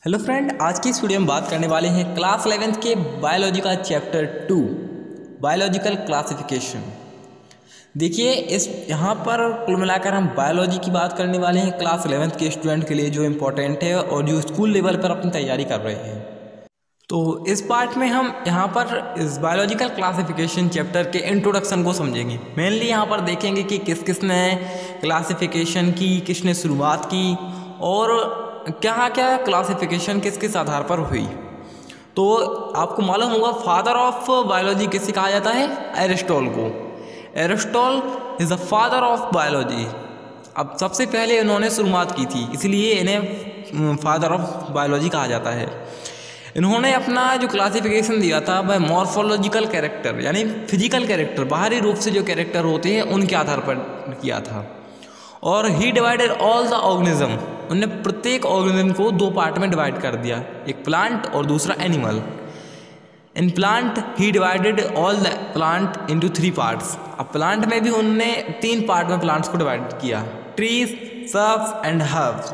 Hello friend, आज की इस वीडियो में बात करने वाले हैं क्लास 11th के बायोलॉजी का चैप्टर 2 बायोलॉजिकल क्लासिफिकेशन। देखिए, इस यहाँ पर कुल मिलाकर हम बायोलॉजी की बात करने वाले हैं क्लास 11th के स्टूडेंट के लिए, जो इम्पोर्टेंट है और जो स्कूल लेवल पर अपनी तैयारी कर रहे हैं। तो इस पार्ट में हम यहाँ पर इस बायोलॉजिकल क्लासिफिकेशन चैप्टर के इंट्रोडक्शन को समझेंगे। मेनली यहाँ पर देखेंगे कि किसने क्लासिफिकेशन की, किसने शुरुआत की और क्या क्या क्लासिफिकेशन किस किस आधार पर हुई। तो आपको मालूम होगा, फादर ऑफ बायोलॉजी किसे कहा जाता है? एरिस्टॉटल को। Aristotle is the father of biology. अब सबसे पहले इन्होंने शुरुआत की थी, इसलिए इन्हें फादर ऑफ बायोलॉजी कहा जाता है। इन्होंने अपना जो क्लासिफिकेशन दिया था वह मॉर्फोलॉजिकल कैरेक्टर यानी फिजिकल कैरेक्टर, बाहरी रूप से जो कैरेक्टर होते हैं उनके आधार पर किया था। और ही डिवाइडेड ऑल द ऑर्गेनिज्म, उन्होंने प्रत्येक ऑर्गेनिज्म को दो पार्ट में डिवाइड कर दिया, एक प्लांट और दूसरा animal. In plant he divided all the plant into 3 parts. अब प्लांट में भी उन्होंने 3 पार्ट में प्लांट्स को डिवाइड किया, ट्रीज, श्रब्स एंड हर्ब्स।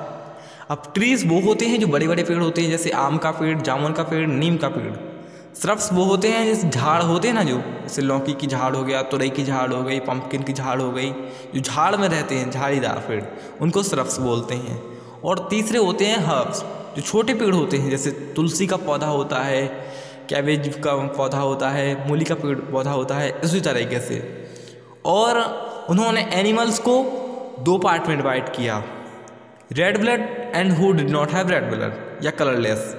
अब ट्रीज वो होते हैं जो बड़े बड़े पेड़ होते हैं, जैसे आम का पेड़, जामुन का पेड़, नीम का पेड़। श्रब्स वो होते हैं जैसे झाड़ होते हैं ना, जो जैसे लौकी की झाड़ हो गया, तुरई की झाड़ हो गई, पंपकिन की झाड़ हो गई, जो झाड़ में रहते हैं, झाड़ीदार पेड़, उनको श्रब्स बोलते हैं। और तीसरे होते हैं हर्ब्स, जो छोटे पेड़ होते हैं, जैसे तुलसी का पौधा होता है, कैबेज का पौधा होता है, मूली का पेड़ पौधा होता है, इसी तरीके से। और उन्होंने एनिमल्स को 2 पार्ट में डिवाइड किया, red blood and who did not have read blood या कलरलेस,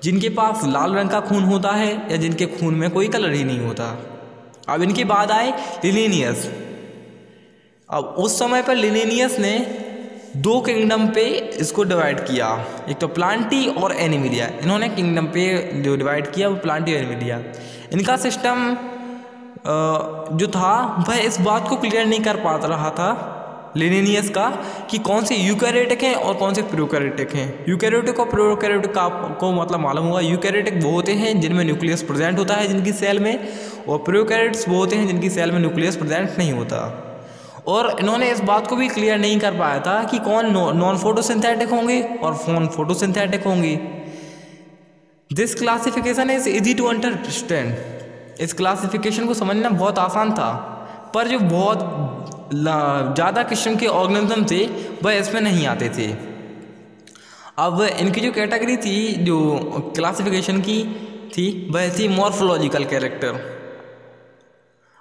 जिनके पास लाल रंग का खून होता है या जिनके खून में कोई कलर ही नहीं होता। अब इनके बाद आए लिनेनियस। अब उस समय पर लिनेनियस ने 2 किंगडम पे इसको डिवाइड किया, एक तो प्लांटी और एनिमिलिया। इन्होंने किंगडम पे जो डिवाइड किया वो प्लांटी और एनिमिलिया। इनका सिस्टम जो था वह इस बात को क्लियर नहीं कर पा रहा था लिनेनियस का कि कौन से यूकैरियोटिक हैं और कौन से प्रोकैरियोटिक हैं। यूकैरियोटिक और प्रोकैरियोटिक का आपको मतलब मालूम होगा। यूकैरियोटिक वो होते हैं जिनमें न्यूक्लियस प्रेजेंट होता है जिनकी सेल में, और प्रोकैरियोट्स वो होते हैं जिनकी सेल में न्यूक्लियस प्रेजेंट नहीं होता। और इन्होंने इस बात को भी क्लियर नहीं कर पाया था कि कौन नॉन फोटोसिंथेटिक होंगे और फोटोसिंथेटिक होंगे। This classification is easy to understand. इस क्लासिफिकेशन को समझना बहुत आसान था, पर जो बहुत ज़्यादा किस्म के ऑर्गेनिज्म थे वह इसमें नहीं आते थे। अब इनकी जो कैटेगरी थी, जो क्लासिफिकेशन की थी, वह थी मॉर्फोलॉजिकल कैरेक्टर।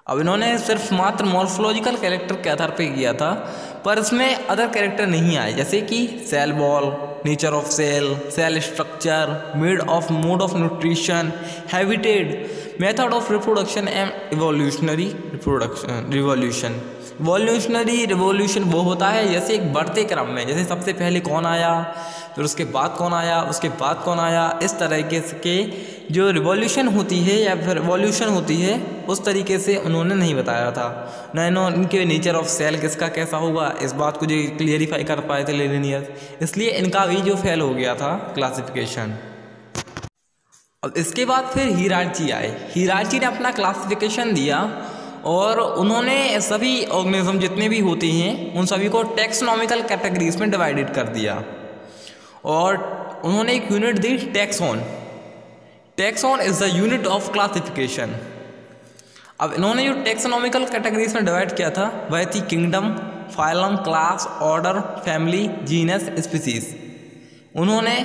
अब इन्होंने सिर्फ मात्र मॉर्फोलॉजिकल कैरेक्टर के आधार पे किया था, पर इसमें अदर कैरेक्टर नहीं आए, जैसे कि cell wall, nature of cell, cell structure, mode of nutrition, habitat, method of reproduction and evolutionary revolution. Evolutionary revolution वो होता है जैसे एक बढ़ते क्रम में, जैसे सबसे पहले कौन आया, फिर उसके बाद कौन आया, उसके बाद कौन आया, इस तरीके के जो रिवॉल्यूशन होती है या फिर रिवॉल्यूशन होती है, उस तरीके से उन्होंने नहीं बताया था। न इनके नेचर ऑफ सेल किसका कैसा होगा, इस बात को जो क्लियरिफाई कर पाए थे लिनेनियस, इसलिए इनका भी जो फेल हो गया था क्लासिफिकेशन। अब इसके बाद फिर हिरार्ची आए। हिरार्ची ने अपना क्लासिफिकेशन दिया और उन्होंने सभी ऑर्गेनिज्म जितने भी होते हैं उन सभी को टैक्सोनॉमिकल कैटेगरीज में डिवाइडेड कर दिया। और उन्होंने एक unit the, taxon. Taxon is the unit of classification. अब इन्होंने जो टैक्सोनॉमिकल कैटेगरीज में डिवाइड किया था वह थी kingdom, phylum, class, order, family, genus, species. उन्होंने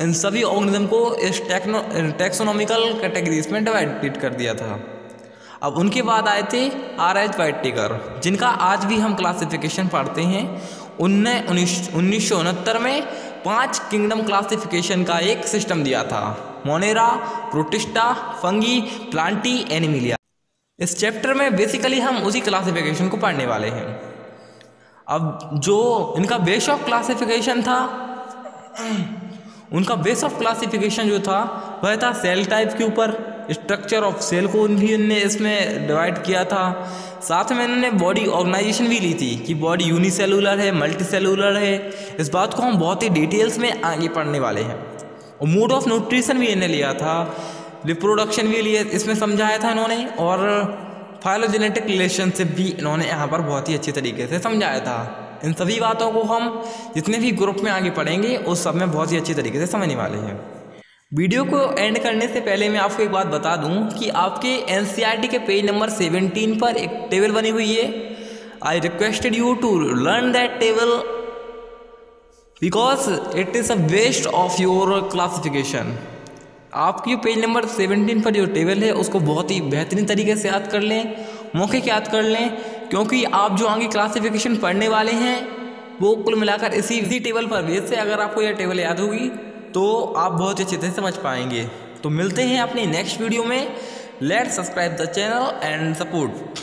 इन सभी ऑर्गेनिज्म को इस टैक्सोनॉमिकल कैटेगरीज में डिवाइडेड कर दिया था। अब उनके बाद आए थे R.H. वाइटेकर, जिनका आज भी हम क्लासिफिकेशन पढ़ते हैं। 1969 में 5 किंगडम क्लासिफिकेशन का एक सिस्टम दिया था, Monera, protista, fungi, Plantae, Animalia. इस चैप्टर में बेसिकली हम उसी क्लासिफिकेशन को पढ़ने वाले हैं। अब जो इनका बेस ऑफ क्लासिफिकेशन था, उनका बेस ऑफ क्लासिफिकेशन जो था वह था सेल टाइप के ऊपर। स्ट्रक्चर ऑफ सेल को भी उन्होंने इसमें डिवाइड किया था। साथ में इन्होंने बॉडी ऑर्गेनाइजेशन भी ली थी कि बॉडी यूनिसेलुलर है, मल्टीसेलुलर है। इस बात को हम बहुत ही डिटेल्स में आगे पढ़ने वाले हैं। और मोड ऑफ न्यूट्रिशन भी इन्होंने लिया था, रिप्रोडक्शन भी लिए इसमें समझाया था इन्होंने, और फाइलोजेनेटिक रिलेशनशिप भी इन्होंने यहाँ पर बहुत ही अच्छे तरीके से समझाया था। इन सभी बातों को हम जितने भी ग्रुप में आगे पढ़ेंगे उस सब में बहुत ही अच्छी तरीके से समझने वाले हैं। वीडियो को एंड करने से पहले मैं आपको एक बात बता दूं कि आपके एनसीईआरटी के पेज नंबर 17 पर एक टेबल बनी हुई है। I requested you to learn that table because it is a waste of your classification. आपकी पेज नंबर 17 पर जो टेबल है उसको बहुत ही बेहतरीन तरीके से याद कर लें, मौके के याद कर लें, क्योंकि आप जो आगे क्लासिफिकेशन पढ़ने वाले हैं वो कुल मिलाकर इसी टेबल पर बेस से अगर आपको यह टेबल याद होगी तो आप बहुत अच्छे से समझ पाएंगे। तो मिलते हैं अपनी नेक्स्ट वीडियो में। Let's subscribe the channel and support.